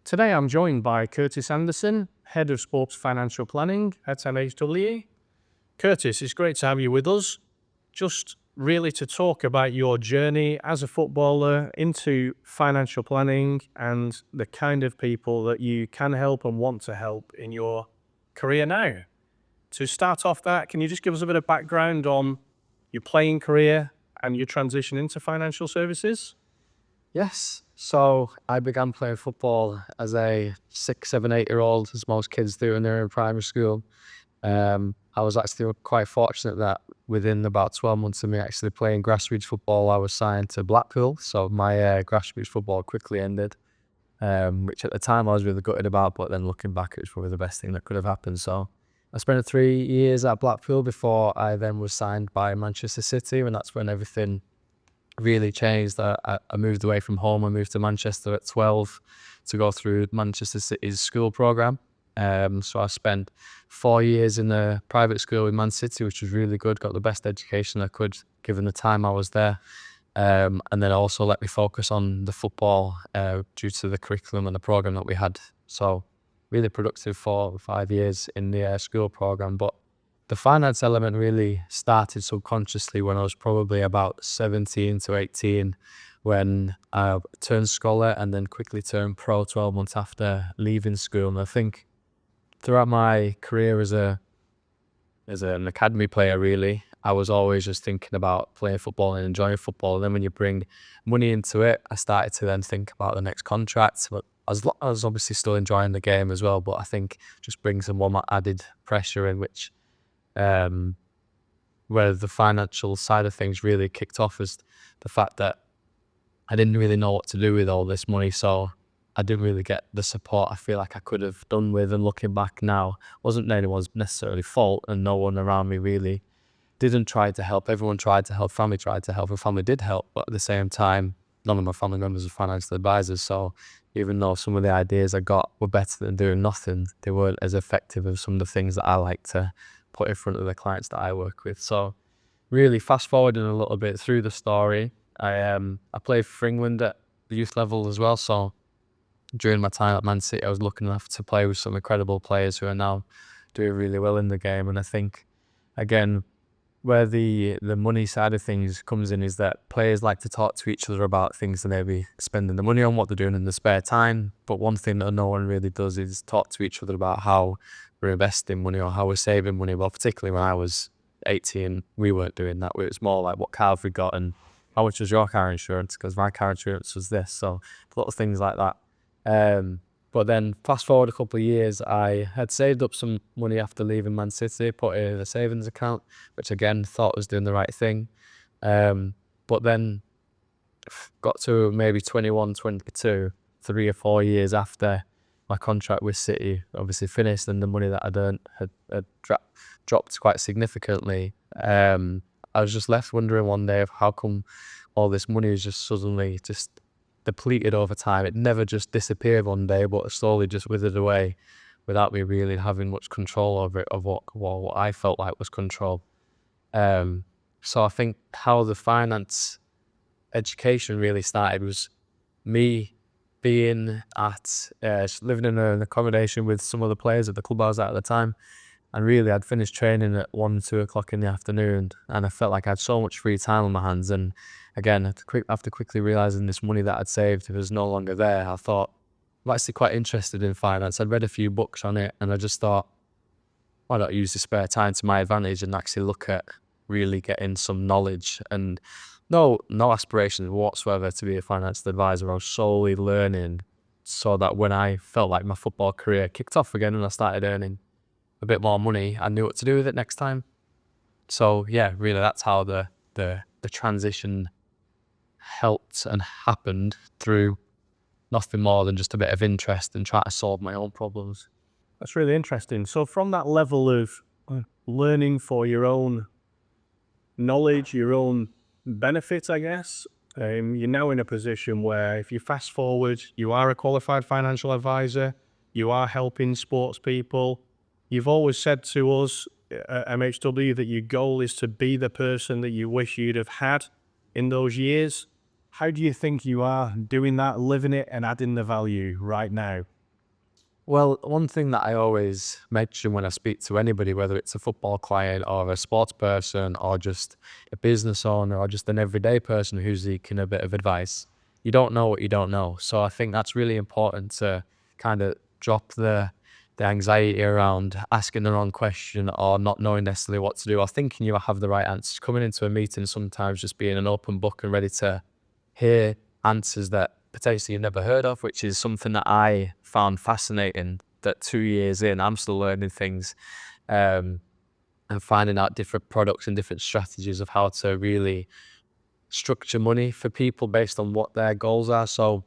Today I'm joined by Curtis Anderson, Head of Sports Financial Planning at MHW. Curtis, it's great to have you with us. Just really to talk about your journey as a footballer into financial planning and the kind of people that you can help and want to help in your career now. To start off that, can you just give us a bit of background on your playing career and your transition into financial services? Yes. So I began playing football as a 6, 7, 8-year-old, as most kids do when they're in primary school. I was actually quite fortunate that within about 12 months of me actually playing grassroots football, I was signed to Blackpool. So my grassroots football quickly ended, which at the time I was really gutted about, but then looking back, it was probably the best thing that could have happened. So I spent 3 years at Blackpool before I then was signed by Manchester City, and that's when everything really changed. I moved away from home. I moved to Manchester at 12 to go through Manchester City's school programme. So I spent 4 years in a private school with Man City, which was really good. Got the best education I could given the time I was there. And then also let me focus on the football due to the curriculum and the programme that we had. So really productive 4 or 5 years in the school programme. But the finance element really started subconsciously when I was probably about 17 to 18, when I turned scholar and then quickly turned pro 12 months after leaving school. And I think throughout my career as an academy player, really, I was always just thinking about playing football and enjoying football. And then when you bring money into it, I started to then think about the next contract. But I was obviously still enjoying the game as well, but I think just brings some more added pressure in, which where the financial side of things really kicked off is the fact that I didn't really know what to do with all this money. So I didn't really get the support I feel like I could have done with. And looking back now, wasn't anyone's necessarily fault, and no one around me really didn't try to help. Everyone tried to help, family tried to help, and family did help. But at the same time, none of my family members were financial advisors. So even though some of the ideas I got were better than doing nothing, they weren't as effective as some of the things that I like to put in front of the clients that I work with. So really fast forwarding a little bit through the story, I played for England at the youth level as well. So during my time at Man City, I was lucky enough to play with some incredible players who are now doing really well in the game. And I think, again, where the money side of things comes in is that players like to talk to each other about things they may be spending the money on, what they're doing in the spare time. But one thing that no one really does is talk to each other about how we're investing money or how we're saving money. Well, particularly when I was 18, we weren't doing that. It was more like, what car have we got and how much was your car insurance? Because my car insurance was this. So a lot of things like that. But then fast forward a couple of years, I had saved up some money after leaving Man City, put it in a savings account, which again thought was doing the right thing. But then got to maybe 21, 22, 3 or 4 years after my contract with City obviously finished, and the money that I'd earned had dropped quite significantly. I was just left wondering one day of how come all this money is just suddenly just depleted over time. It never just disappeared one day, but slowly just withered away without me really having much control over it, of what I felt like was control. So I think how the finance education really started was me being at living in an accommodation with some of the players at the club I was at the time, and really I'd finished training at 1, 2 o'clock in the afternoon, and I felt like I had so much free time on my hands. And again, after quickly realising this money that I'd saved was no longer there, I thought, I'm actually quite interested in finance. I'd read a few books on it, and I just thought, why not use the spare time to my advantage and actually look at really getting some knowledge. And no aspirations whatsoever to be a financial advisor. I was solely learning so that when I felt like my football career kicked off again and I started earning a bit more money, I knew what to do with it next time. So yeah, really that's how the transition helped and happened, through nothing more than just a bit of interest and trying to solve my own problems. That's really interesting. So from that level of learning for your own knowledge, your own benefit, I guess, you're now in a position where if you fast forward, you are a qualified financial advisor, you are helping sports people. You've always said to us at MHW that your goal is to be the person that you wish you'd have had in those years. How do you think you are doing that, living it and adding the value right now? Well, one thing that I always mention when I speak to anybody, whether it's a football client or a sports person or just a business owner or just an everyday person who's seeking a bit of advice, you don't know what you don't know. So I think that's really important to kind of drop the anxiety around asking the wrong question or not knowing necessarily what to do or thinking you have the right answers. Coming into a meeting, sometimes just being an open book and ready to hear answers that potentially you've never heard of, which is something that I found fascinating. That 2 years in, I'm still learning things and finding out different products and different strategies of how to really structure money for people based on what their goals are. So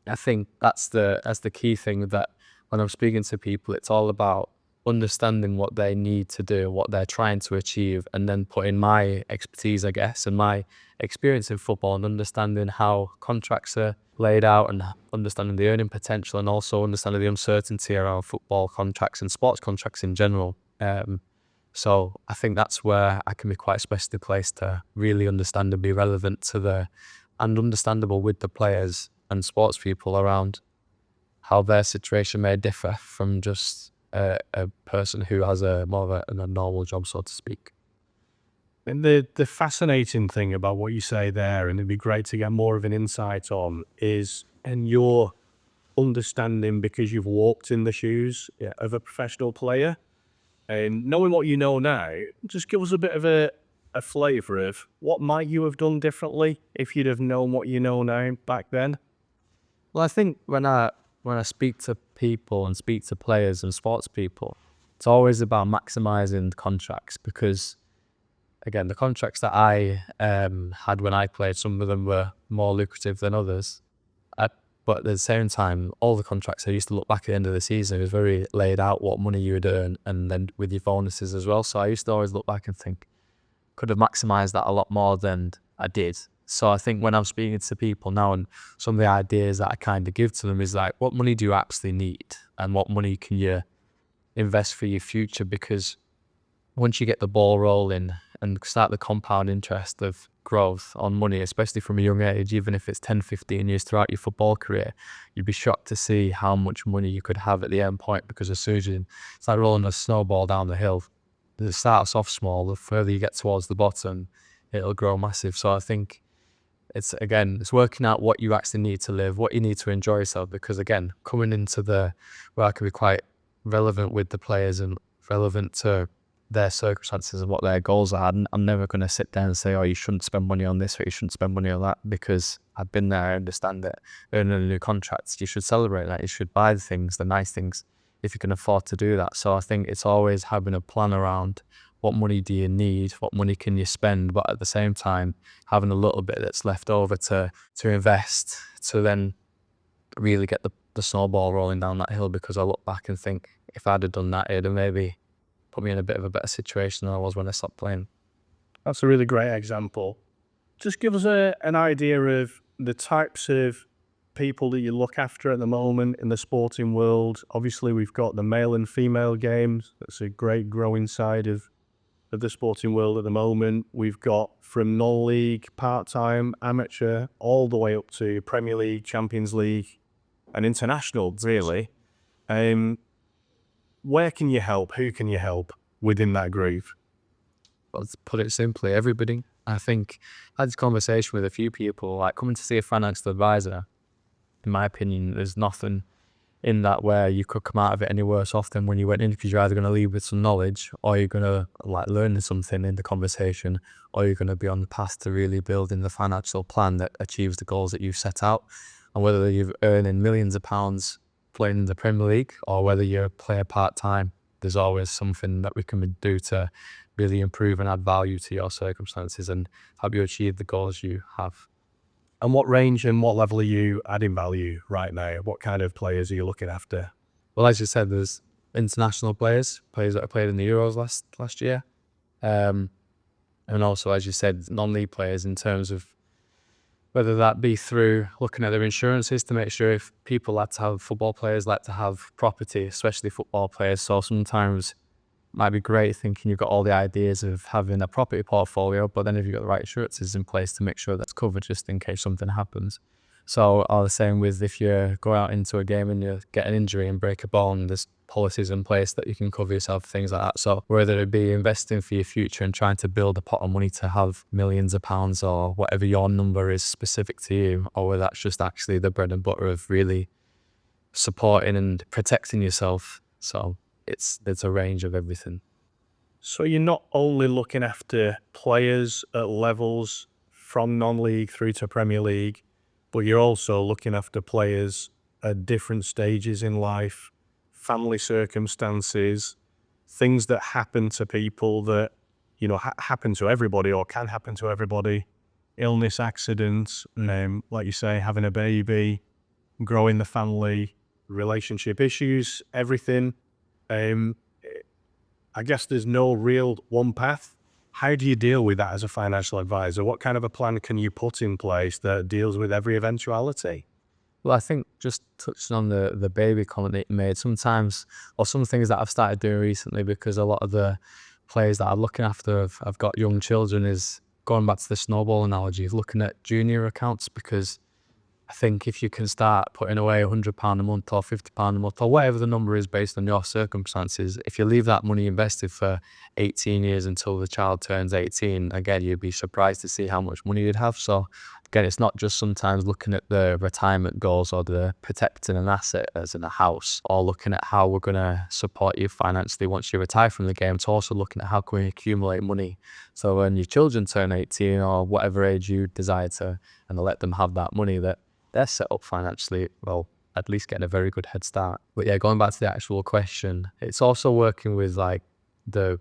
I think that's the key thing, that when I'm speaking to people, it's all about understanding what they need to do, what they're trying to achieve, and then putting my expertise, I guess, and my experience in football and understanding how contracts are laid out and understanding the earning potential and also understanding the uncertainty around football contracts and sports contracts in general. So I think that's where I can be quite especially placed to really understand and be relevant to and understandable with the players and sports people around how their situation may differ from just a person who has more of a normal job, so to speak. And the fascinating thing about what you say there, and it'd be great to get more of an insight on, is and your understanding, because you've walked in the shoes of a professional player, and knowing what you know now, just give us a bit of a flavour of what might you have done differently if you'd have known what you know now back then. Well, I think when I speak to people and speak to players and sports people, it's always about maximising contracts because, again, the contracts that I had when I played, some of them were more lucrative than others. But at the same time, all the contracts, I used to look back at the end of the season, it was very laid out what money you would earn and then with your bonuses as well. So I used to always look back and think, could have maximised that a lot more than I did. So I think when I'm speaking to people now and some of the ideas that I kind of give to them is like, what money do you actually need? And what money can you invest for your future? Because once you get the ball rolling and start the compound interest of growth on money, especially from a young age, even if it's 10, 15 years throughout your football career, you'd be shocked to see how much money you could have at the end point, because as soon as it's like rolling a snowball down the hill. It starts off small, the further you get towards the bottom, it'll grow massive. So I think it's working out what you actually need to live, what you need to enjoy yourself, because again, coming into where I can be quite relevant with the players and relevant to their circumstances and what their goals are. I'm never going to sit down and say, oh, you shouldn't spend money on this or you shouldn't spend money on that, because I've been there, I understand it. Earning a new contract, you should celebrate that. You should buy the things, the nice things, if you can afford to do that. So I think it's always having a plan around what money do you need, what money can you spend, but at the same time, having a little bit that's left over to invest, to then really get the snowball rolling down that hill. Because I look back and think, if I'd have done that, it'd have maybe put me in a bit of a better situation than I was when I stopped playing. That's a really great example. Just give us an idea of the types of people that you look after at the moment in the sporting world. Obviously, we've got the male and female games. That's a great growing side of the sporting world at the moment. We've got from non-league, part-time, amateur, all the way up to Premier League, Champions League, and international, really. Where can you help? Who can you help within that group? Well, to put it simply, everybody. I think I had this conversation with a few people, like coming to see a financial advisor. In my opinion, there's nothing in that where you could come out of it any worse off than when you went in, because you're either going to leave with some knowledge, or you're going to learn something in the conversation, or you're going to be on the path to really building the financial plan that achieves the goals that you've set out. And whether you're earning millions of pounds playing in the Premier League or whether you're a player part-time, there's always something that we can do to really improve and add value to your circumstances and help you achieve the goals you have. And what range and what level are you adding value right now? What kind of players are you looking after? Well, as you said, there's international players that have played in the Euros last year. And also, as you said, non-league players, in terms of whether that be through looking at their insurances to make sure, if people football players like to have property, especially football players. So sometimes it might be great thinking you've got all the ideas of having a property portfolio, but then if you've got the right insurances in place to make sure that's covered just in case something happens. So all the same with if you go out into a game and you get an injury and break a bone, there's policies in place that you can cover yourself, things like that. So whether it be investing for your future and trying to build a pot of money to have millions of pounds or whatever your number is specific to you, or whether that's just actually the bread and butter of really supporting and protecting yourself. So it's a range of everything. So you're not only looking after players at levels from non-league through to Premier League, but you're also looking after players at different stages in life, family circumstances, things that happen to people that, happen to everybody or can happen to everybody, illness, accidents, like you say, having a baby, growing the family, relationship issues, everything. I guess there's no real one path. How do you deal with that as a financial advisor? What kind of a plan can you put in place that deals with every eventuality? Well, I think just touching on the baby comment that you made, sometimes, or some things that I've started doing recently, because a lot of the players that I'm looking after have got young children, is going back to the snowball analogy, looking at junior accounts, because I think if you can start putting away £100 a month or £50 a month or whatever the number is based on your circumstances, if you leave that money invested for 18 years until the child turns 18, again, you'd be surprised to see how much money you'd have. So again, it's not just sometimes looking at the retirement goals or the protecting an asset as in a house, or looking at how we're going to support you financially once you retire from the game. It's also looking at how can we accumulate money. So when your children turn 18 or whatever age you desire to, and let them have that money, that they're set up financially, well, at least getting a very good head start. But yeah, going back to the actual question, it's also working with like the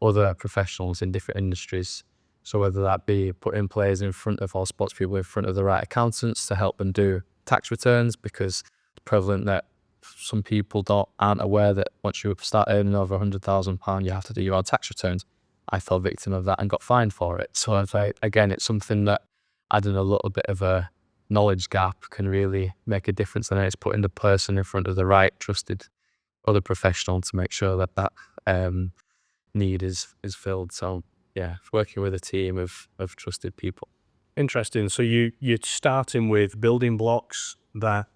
other professionals in different industries. So whether that be putting players in front of, or sports people in front of the right accountants to help them do tax returns, because it's prevalent that some people aren't aware that once you start earning over £100,000, you have to do your own tax returns. I fell victim of that and got fined for it. So it's like, again, it's something that adding a little bit of a knowledge gap can really make a difference, and it's putting the person in front of the right trusted other professional to make sure that need is filled. So yeah, working with a team of trusted people. Interesting. So you're starting with building blocks that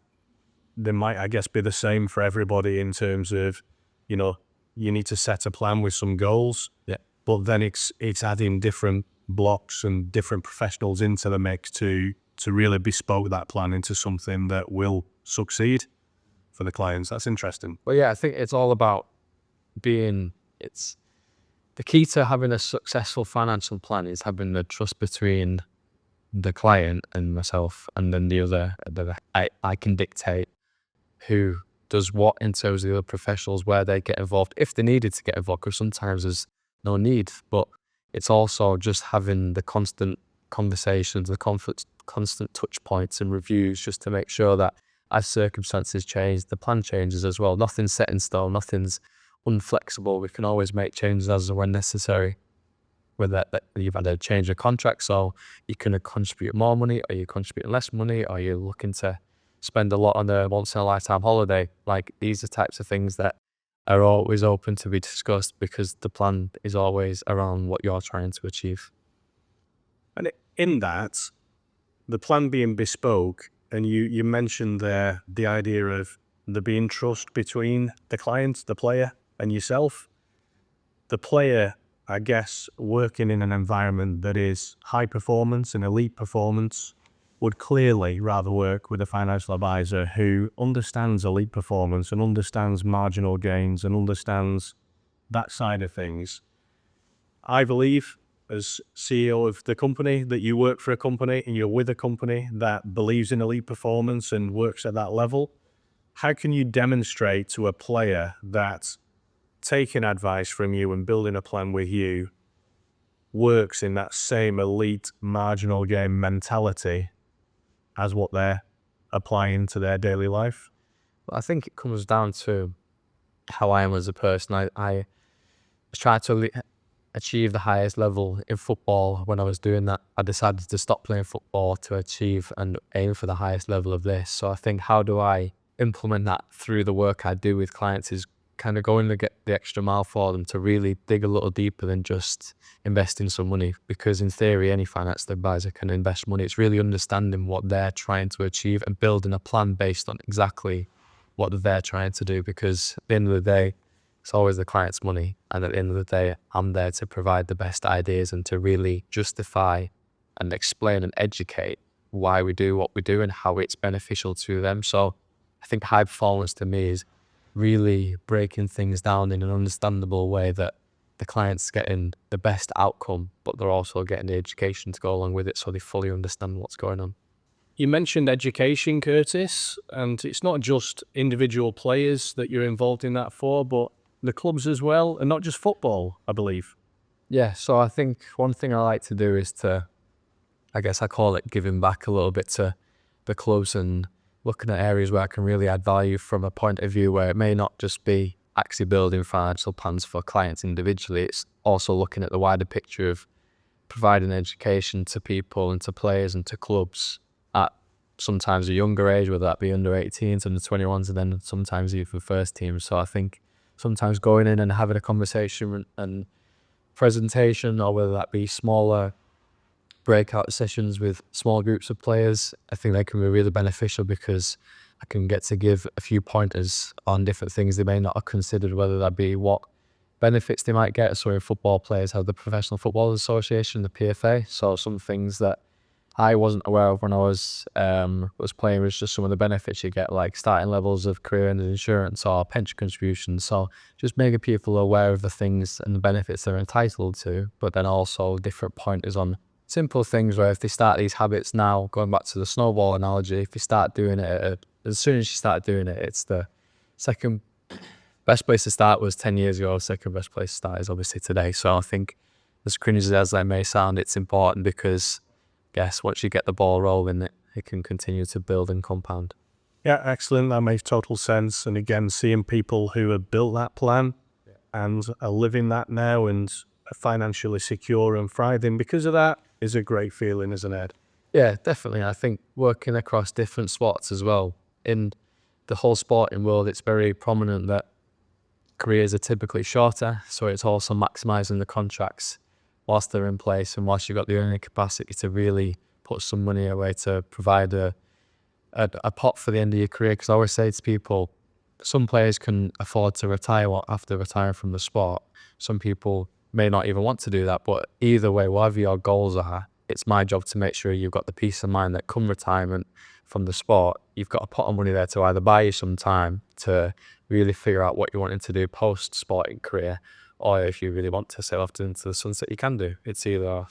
they might, I guess, be the same for everybody in terms of, you need to set a plan with some goals. Yeah. But then it's adding different blocks and different professionals into the mix to really bespoke that plan into something that will succeed for the clients. That's interesting. Well, yeah, I think it's all about it's the key to having a successful financial plan is having the trust between the client and myself, and then the other, I can dictate who does what in terms of the other professionals, where they get involved, if they needed to get involved, because sometimes there's no need. But it's also just having the constant conversations, the constant touch points and reviews, just to make sure that as circumstances change, the plan changes as well. Nothing's set in stone, nothing's unflexible. We can always make changes as and when necessary. Whether that you've had a change of contract, so you can contribute more money, or you contribute less money, or you're looking to spend a lot on a once in a lifetime holiday. Like, these are types of things that are always open to be discussed, because the plan is always around what you're trying to achieve. And in that, the plan being bespoke, and you mentioned there the idea of there being trust between the client, the player, and yourself. The player, I guess, working in an environment that is high performance and elite performance, would clearly rather work with a financial advisor who understands elite performance and understands marginal gains and understands that side of things. I believe, as CEO of the company, that you work for a company and you're with a company that believes in elite performance and works at that level. How can you demonstrate to a player that taking advice from you and building a plan with you works in that same elite marginal gain mentality as what they're applying to their daily life? Well, I think it comes down to how I am as a person. I try to achieve the highest level in football. When I was doing that, I decided to stop playing football to achieve and aim for the highest level of this. So I think, how do I implement that through the work I do with clients, is kind of going to get the extra mile for them to really dig a little deeper than just investing some money. Because in theory, any finance advisor can invest money. It's really understanding what they're trying to achieve and building a plan based on exactly what they're trying to do. Because at the end of the day, it's always the client's money. And at the end of the day, I'm there to provide the best ideas and to really justify and explain and educate why we do what we do and how it's beneficial to them. So I think high performance to me is really breaking things down in an understandable way that the client's getting the best outcome, but they're also getting the education to go along with it so they fully understand what's going on. You mentioned education, Curtis, and it's not just individual players that you're involved in that for, but the clubs as well, and not just football, I believe. Yeah, so I think one thing I like to do is to, I guess I call it giving back a little bit to the clubs and looking at areas where I can really add value from a point of view where it may not just be actually building financial plans for clients individually. It's also looking at the wider picture of providing education to people and to players and to clubs at sometimes a younger age, whether that be under 18s, under 21s, and then sometimes even first teams. So I think sometimes going in and having a conversation and presentation, or whether that be smaller breakout sessions with small groups of players, I think they can be really beneficial because I can get to give a few pointers on different things they may not have considered, whether that be what benefits they might get. So in football, players have the Professional Football Association, the PFA. So some things that I wasn't aware of when I was playing was just some of the benefits you get, like starting levels of career and insurance or pension contributions. So just making people aware of the things and the benefits they're entitled to, but then also different pointers on simple things where if they start these habits now, going back to the snowball analogy, if you start doing it, as soon as you start doing it, it's the second best place to start was 10 years ago. Second best place to start is obviously today. So I think as cringy as that may sound, it's important because I guess once you get the ball rolling, it can continue to build and compound. Yeah, excellent. That makes total sense. And again, seeing people who have built that plan and are living that now and are financially secure and thriving because of that is a great feeling, isn't it? Yeah, definitely. I think working across different sports as well. In the whole sporting world, it's very prominent that careers are typically shorter. So it's also maximising the contracts whilst they're in place and whilst you've got the earning capacity to really put some money away to provide a pot for the end of your career. Because I always say to people, some players can afford to retire after retiring from the sport. Some people may not even want to do that, but either way, whatever your goals are, it's my job to make sure you've got the peace of mind that come retirement from the sport, you've got a pot of money there to either buy you some time to really figure out what you're wanting to do post-sporting career, or if you really want to sail off into the sunset, you can do. It's either or.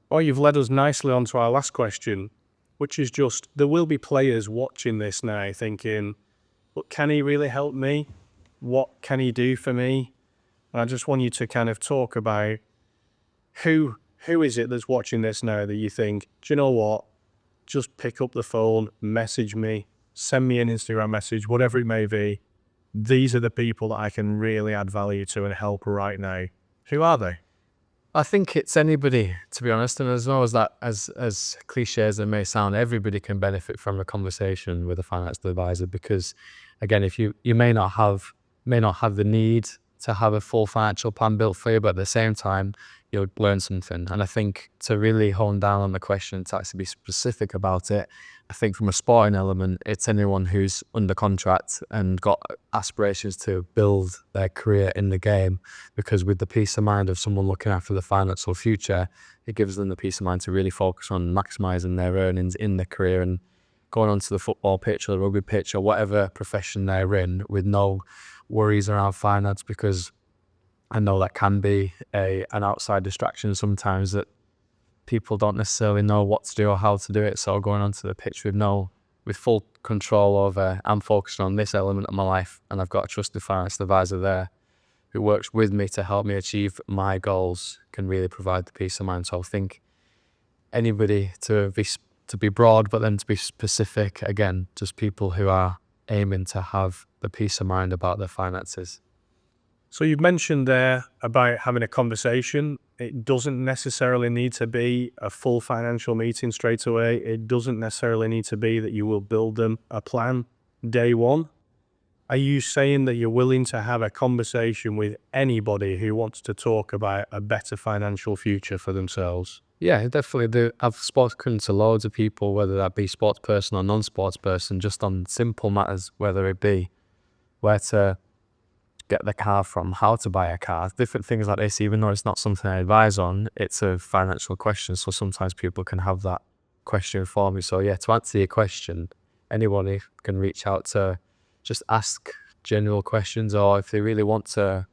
Well, you've led us nicely on to our last question, which is just, there will be players watching this now thinking, look, can he really help me? What can he do for me? And I just want you to kind of talk about who is it that's watching this now that you think, do you know what? Just pick up the phone, message me, send me an Instagram message, whatever it may be. These are the people that I can really add value to and help right now. Who are they? I think it's anybody, to be honest. And as well as that, as cliche as it may sound, everybody can benefit from a conversation with a financial advisor because, again, if you may not have the need to have a full financial plan built for you, but at the same time, you'll learn something. And I think to really hone down on the question, to actually be specific about it, I think from a sporting element, it's anyone who's under contract and got aspirations to build their career in the game, because with the peace of mind of someone looking after the financial future, it gives them the peace of mind to really focus on maximising their earnings in their career and going onto the football pitch or the rugby pitch or whatever profession they're in with no worries around finance, because I know that can be an outside distraction sometimes that people don't necessarily know what to do or how to do it. So going onto the pitch with full control over, I'm focusing on this element of my life and I've got a trusted financial advisor there who works with me to help me achieve my goals, can really provide the peace of mind. So I think anybody to be broad, but then to be specific, again, just people who are aiming to have the peace of mind about their finances. So you've mentioned there about having a conversation. It doesn't necessarily need to be a full financial meeting straight away. It doesn't necessarily need to be that you will build them a plan day one. Are you saying that you're willing to have a conversation with anybody who wants to talk about a better financial future for themselves? Yeah, definitely do. I've spoken to loads of people, whether that be sports person or non-sports person, just on simple matters, whether it be where to get the car from, how to buy a car, different things like this. Even though it's not something I advise on, it's a financial question. So sometimes people can have that question for me. So yeah, to answer your question, anybody can reach out to just ask general questions, or if they really want to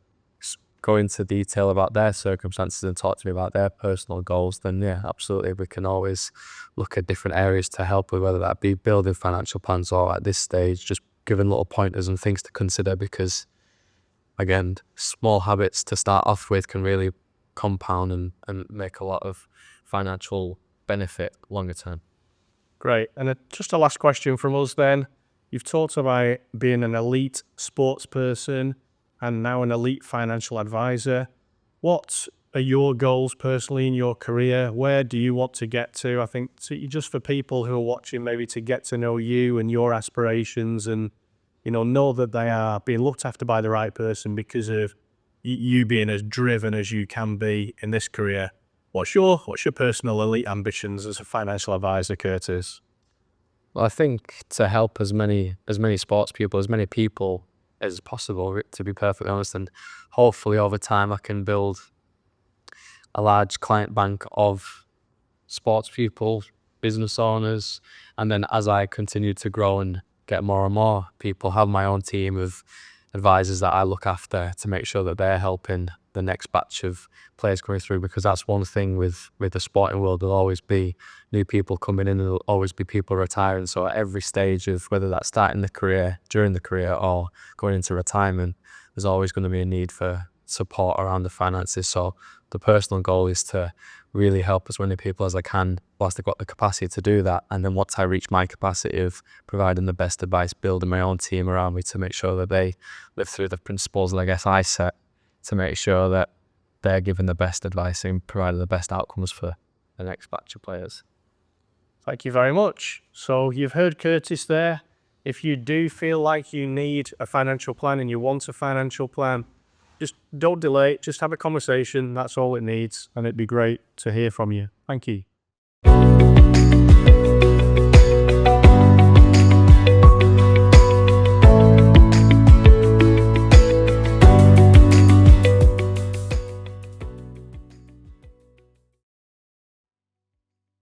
go into detail about their circumstances and talk to me about their personal goals, then yeah, absolutely, we can always look at different areas to help with, whether that be building financial plans or at this stage just giving little pointers and things to consider, because again, small habits to start off with can really compound and make a lot of financial benefit longer term. Great. And just a last question from us then. You've talked about being an elite sports person and now an elite financial advisor. What are your goals personally in your career? Where do you want to get to? I think just for people who are watching, maybe to get to know you and your aspirations, and know that they are being looked after by the right person because of you being as driven as you can be in this career. What's your personal elite ambitions as a financial advisor, Curtis? Well, I think to help as many sports people, as many people as possible, to be perfectly honest, and hopefully over time I can build a large client bank of sports people, business owners, and then as I continue to grow and get more and more people, have my own team of advisors that I look after to make sure that they're helping the next batch of players going through, because that's one thing with the sporting world. There'll always be new people coming in, and there'll always be people retiring. So at every stage of whether that's starting the career, during the career, or going into retirement, there's always going to be a need for support around the finances. So the personal goal is to really help as many people as I can whilst I've got the capacity to do that. And then once I reach my capacity of providing the best advice, building my own team around me to make sure that they live through the principles that I guess I set, to make sure that they're giving the best advice and providing the best outcomes for the next batch of players. Thank you very much. So you've heard Curtis there. If you do feel like you need a financial plan and you want a financial plan, just don't delay. Just have a conversation. That's all it needs. And it'd be great to hear from you. Thank you.